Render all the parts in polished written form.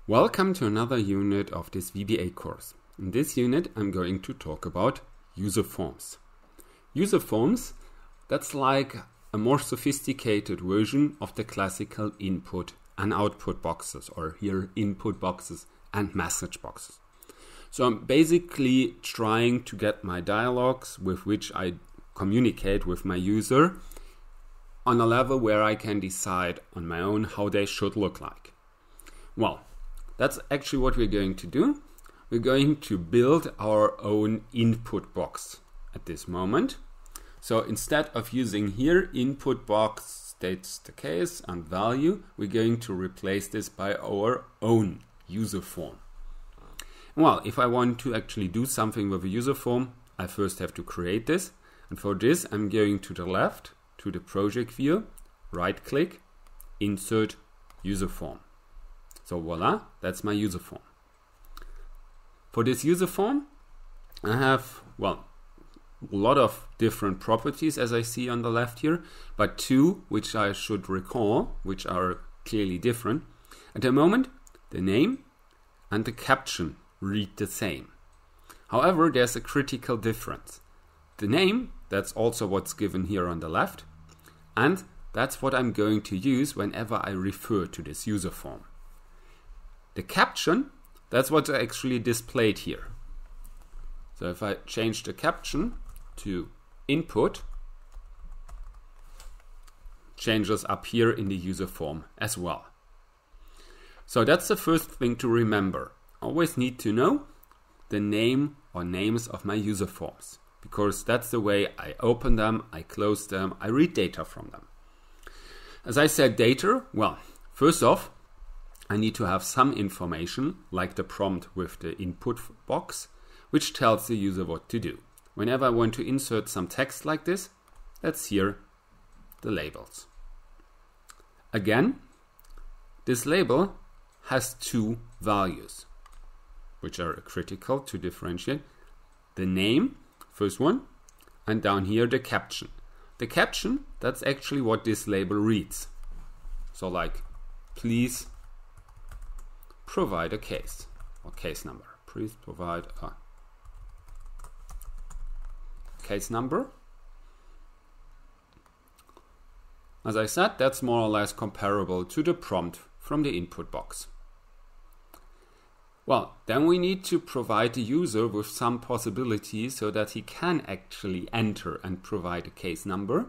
Welcome to another unit of this VBA course. In this unit, I'm going to talk about user forms. User forms, that's like a more sophisticated version of the classical input and output boxes, or here input boxes and message boxes. So I'm basically trying to get my dialogues with which I communicate with my user on a level where I can decide on my own how they should look like. Well, that's actually what we're going to do. We're going to build our own input box at this moment. So instead of using here input box states the case and value, we're going to replace this by our own user form. Well, if I want to actually do something with a user form, I first have to create this. And for this, I'm going to the left, to the project view, right click, insert user form. So voila, that's my user form. For this user form, I have, well, a lot of different properties as I see on the left here, but two which I should recall, which are clearly different. At the moment, the name and the caption read the same. However, there's a critical difference. The name, that's also what's given here on the left, and that's what I'm going to use whenever I refer to this user form. The caption, that's what's actually displayed here. So if I change the caption to input, changes up here in the user form as well. So that's the first thing to remember. Always need to know the name or names of my user forms, because that's the way I open them, I close them, I read data from them. As I said, data, well, first off, I need to have some information, like the prompt with the input box, which tells the user what to do. Whenever I want to insert some text like this, that's here the labels. Again, this label has two values, which are critical to differentiate. The name, first one, and down here the caption. The caption, that's actually what this label reads. So like, please provide a case or case number. Please provide a case number. As I said, that's more or less comparable to the prompt from the input box. Well, then we need to provide the user with some possibilities so that he can actually enter and provide a case number.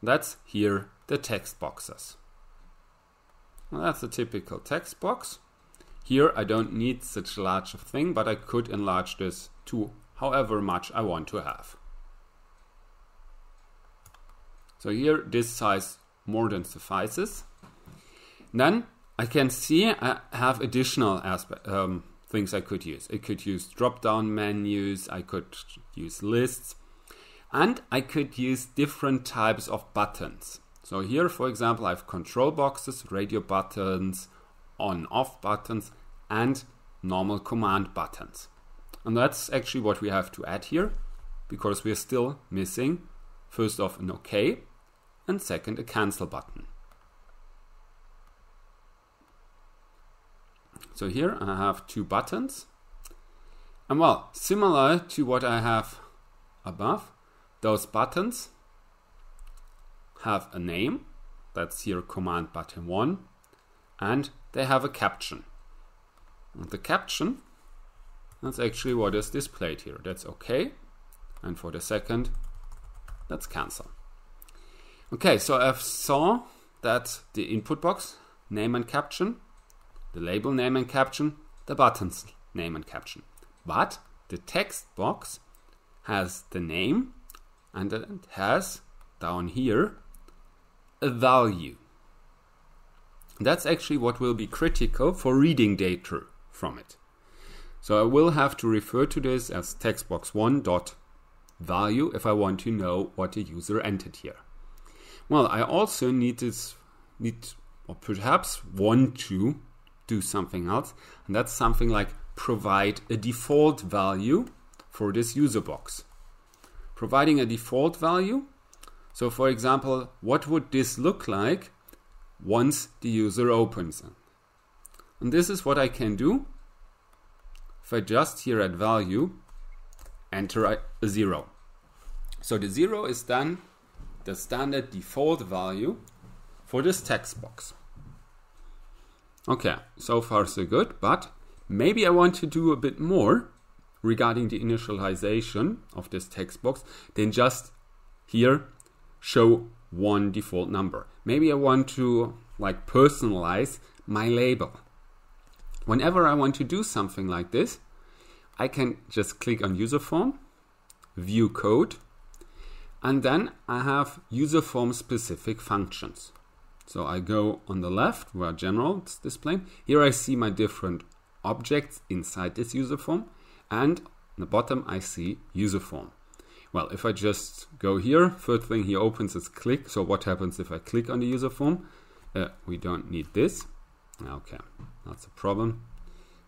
That's here the text boxes. Well, that's a typical text box. Here I don't need such a large thing, but I could enlarge this to however much I want to have. So here this size more than suffices. Then I can see I have additional things I could use. I could use drop-down menus, I could use lists, and I could use different types of buttons. So here, for example, I have control boxes, radio buttons, on-off buttons, and normal command buttons. And that's actually what we have to add here, because we're still missing, first off, an OK, and second, a cancel button. So here I have two buttons. And well, similar to what I have above, those buttons have a name, that's here command button 1, and they have a caption. And the caption, that's actually what is displayed here. That's OK, and for the second, that's cancel. Okay, so I saw that the input box, name and caption, the label name and caption, the buttons name and caption. But the text box has the name and it has down here a value. That's actually what will be critical for reading data from it. So I will have to refer to this as textbox1.value if I want to know what the user entered here. Well, I also or perhaps want to do something else, and that's something like provide a default value for this user box. Providing a default value. So for example, what would this look like once the user opens it? And this is what I can do if I just here at value enter a 0. So the 0 is then the standard default value for this text box. Okay, so far so good, but maybe I want to do a bit more regarding the initialization of this text box than just here show one default number. Maybe I want to like personalize my label. Whenever I want to do something like this, I can just click on user form, view code, and then I have user form specific functions. So I go on the left where general is displayed. Here I see my different objects inside this user form, and on the bottom I see user form. Well, if I just go here, first thing he opens is click. So what happens if I click on the user form? We don't need this. Okay, that's a problem.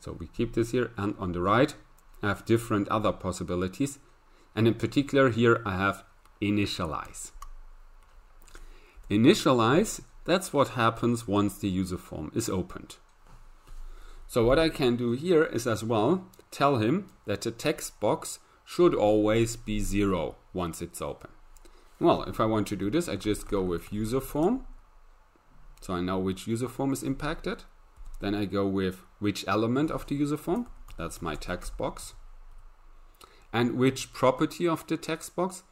So we keep this here, and on the right I have different other possibilities, and in particular here I have initialize. Initialize, that's what happens once the user form is opened. So what I can do here is as well tell him that the text box should always be 0 once it's open. Well, if I want to do this, I just go with user form. So I know which user form is impacted. Then I go with which element of the user form. That's my text box. And which property of the text box.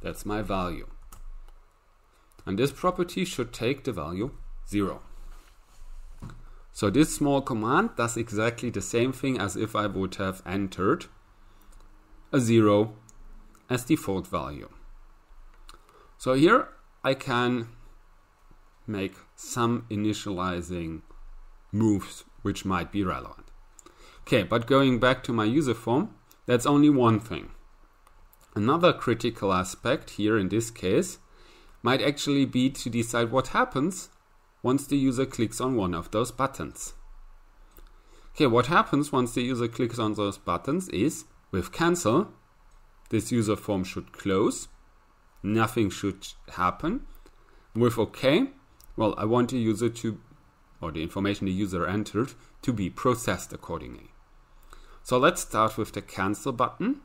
That's my value. And this property should take the value 0. So this small command does exactly the same thing as if I would have entered a 0 as default value. So here I can make some initializing moves which might be relevant. Okay, but going back to my user form, that's only one thing. Another critical aspect here in this case might actually be to decide what happens once the user clicks on one of those buttons. Okay, what happens once the user clicks on those buttons is with cancel, this user form should close, nothing should happen. With OK, well, I want the user to, or the information the user entered, to be processed accordingly. So let's start with the cancel button.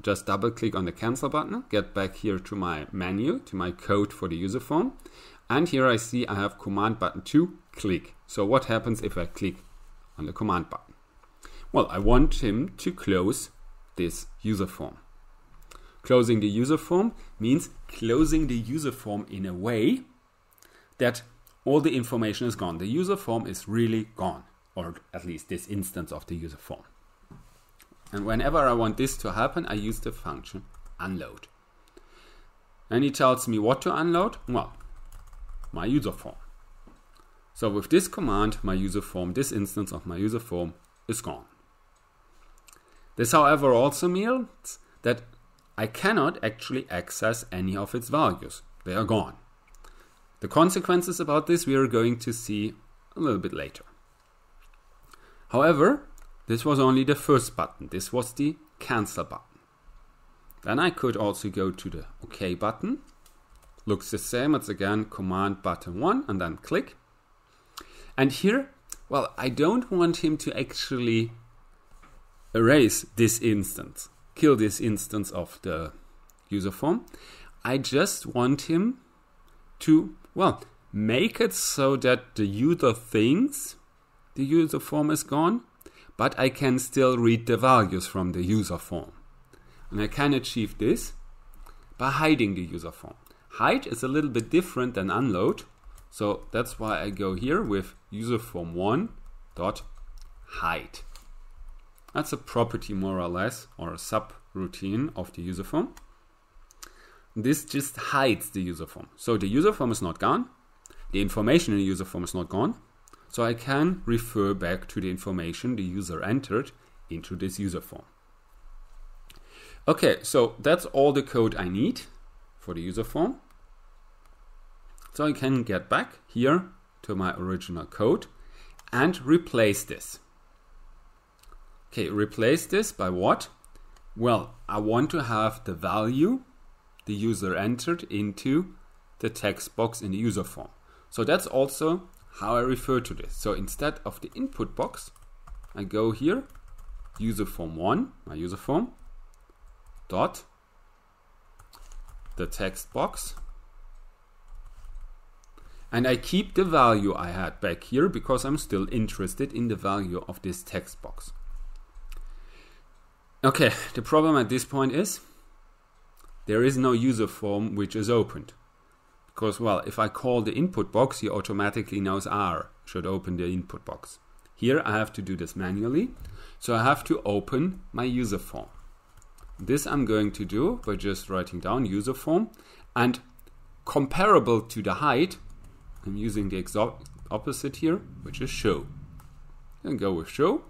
Just double click on the cancel button, get back here to my menu, to my code for the user form. And here I see I have command button 2, click. So what happens if I click on the command button? Well, I want him to close this user form. Closing the user form means closing the user form in a way that all the information is gone. The user form is really gone, or at least this instance of the user form. And whenever I want this to happen, I use the function unload. And he tells me what to unload. Well, my user form. So with this command, my user form, this instance of my user form is gone. This, however, also means that I cannot actually access any of its values. They are gone. The consequences about this we are going to see a little bit later. However, this was only the first button. This was the cancel button. Then I could also go to the OK button. Looks the same. It's again command button 1 and then click. And here, well, I don't want him to actually erase this instance, kill this instance of the user form. I just want him to, well, make it so that the user thinks the user form is gone, but I can still read the values from the user form. And I can achieve this by hiding the user form. Hide is a little bit different than unload, so that's why I go here with userform1.hide. That's a property more or less, or a subroutine of the user form. This just hides the user form. So the user form is not gone, the information in the user form is not gone, so I can refer back to the information the user entered into this user form. Okay, so that's all the code I need for the user form. So I can get back here to my original code and replace this. Okay, replace this by what? Well, I want to have the value the user entered into the text box in the user form. So that's also how I refer to this. So instead of the input box, I go here, user form 1, my user form, dot the text box, and I keep the value I had back here because I'm still interested in the value of this text box. Okay, the problem at this point is there is no user form which is opened. Because, well, if I call the input box, he automatically knows R should open the input box. Here I have to do this manually, so I have to open my user form. This I'm going to do by just writing down user form, and comparable to the height, I'm using the exact opposite here, which is show. Then go with show.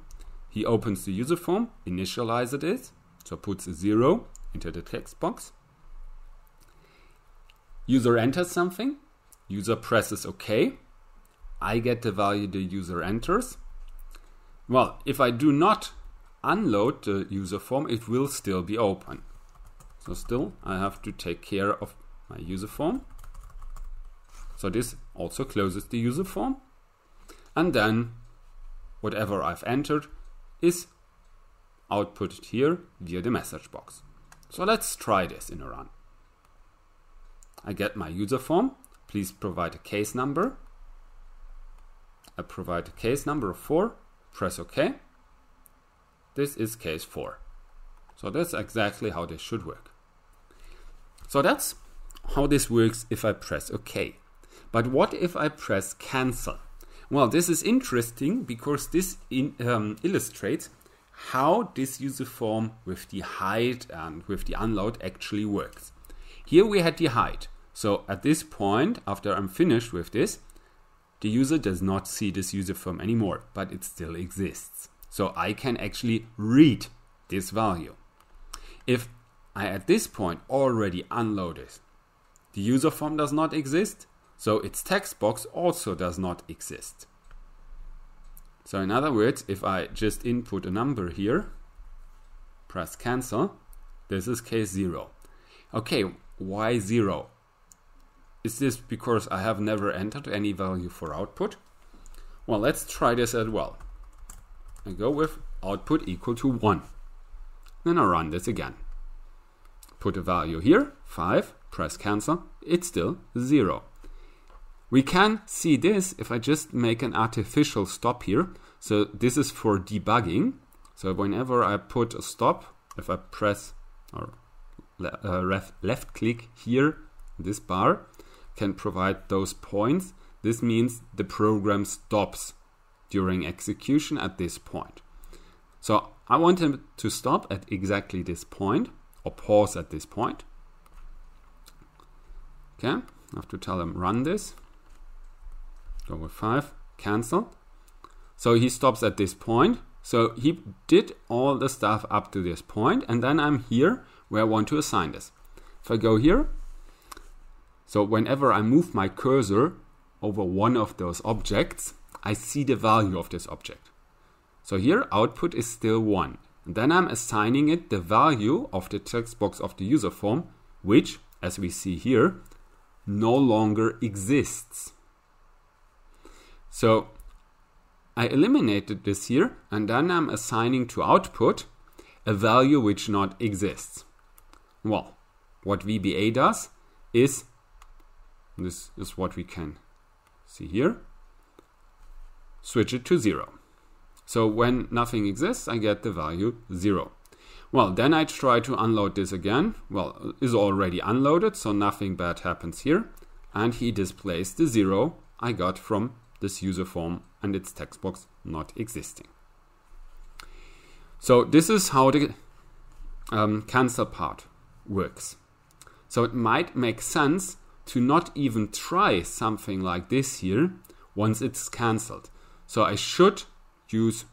He opens the user form, initializes it, so puts a 0 into the text box. User enters something, user presses OK. I get the value the user enters. Well, if I do not unload the user form, it will still be open. So still, I have to take care of my user form. So this also closes the user form. And then whatever I've entered is outputted here via the message box. So let's try this in a run. I get my user form. Please provide a case number. I provide a case number of 4. Press OK. This is case 4. So that's exactly how this should work. So that's how this works if I press OK. But what if I press cancel? Well, this is interesting because this illustrates how this user form with the hide and with the unload actually works. Here we had the hide. So at this point, after I'm finished with this, the user does not see this user form anymore, but it still exists. So I can actually read this value. If I at this point already unload it, the user form does not exist, so its text box also does not exist. So in other words, if I just input a number here, press cancel, this is case 0. Okay, why 0? Is this because I have never entered any value for output? Well, let's try this as well. I go with output equal to 1. Then I run this again. Put a value here, 5, press cancel, it's still 0. We can see this if I just make an artificial stop here. So this is for debugging. So whenever I put a stop, if I press or left click here, this bar can provide those points. This means the program stops during execution at this point. So I want him to stop at exactly this point or pause at this point. Okay, I have to tell him run this. Go with 5, cancel. So he stops at this point. So he did all the stuff up to this point, and then I'm here where I want to assign this. If I go here, so whenever I move my cursor over one of those objects, I see the value of this object. So here output is still 1. And then I'm assigning it the value of the text box of the user form, which, as we see here, no longer exists. So I eliminated this here, and then I'm assigning to output a value which not exists. Well, what VBA does is, this is what we can see here, switch it to 0. So when nothing exists, I get the value 0. Well, then I try to unload this again. Well, it's already unloaded, so nothing bad happens here. And he displays the 0 I got from this user form and its text box not existing. So this is how the cancel part works. So it might make sense to not even try something like this here once it's cancelled. So I should use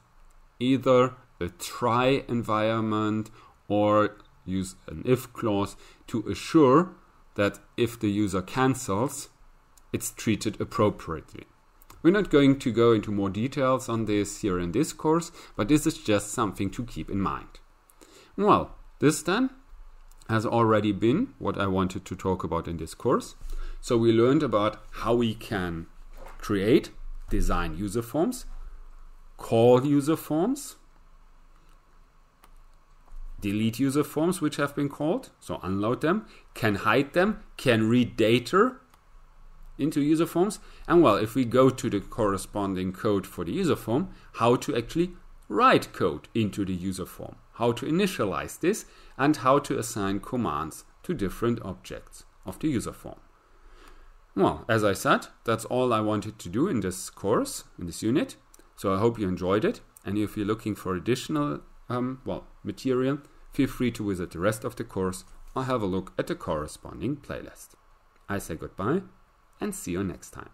either a try environment or use an if clause to assure that if the user cancels, it's treated appropriately. We're not going to go into more details on this here in this course, but this is just something to keep in mind. Well, this then has already been what I wanted to talk about in this course. So we learned about how we can create design user forms, call user forms, delete user forms which have been called, so unload them, can hide them, can read data into user forms, and well, if we go to the corresponding code for the user form, how to actually write code into the user form, how to initialize this, and how to assign commands to different objects of the user form. Well, as I said, that's all I wanted to do in this course, in this unit. So I hope you enjoyed it. And if you're looking for additional material, feel free to visit the rest of the course or have a look at the corresponding playlist. I say goodbye and see you next time.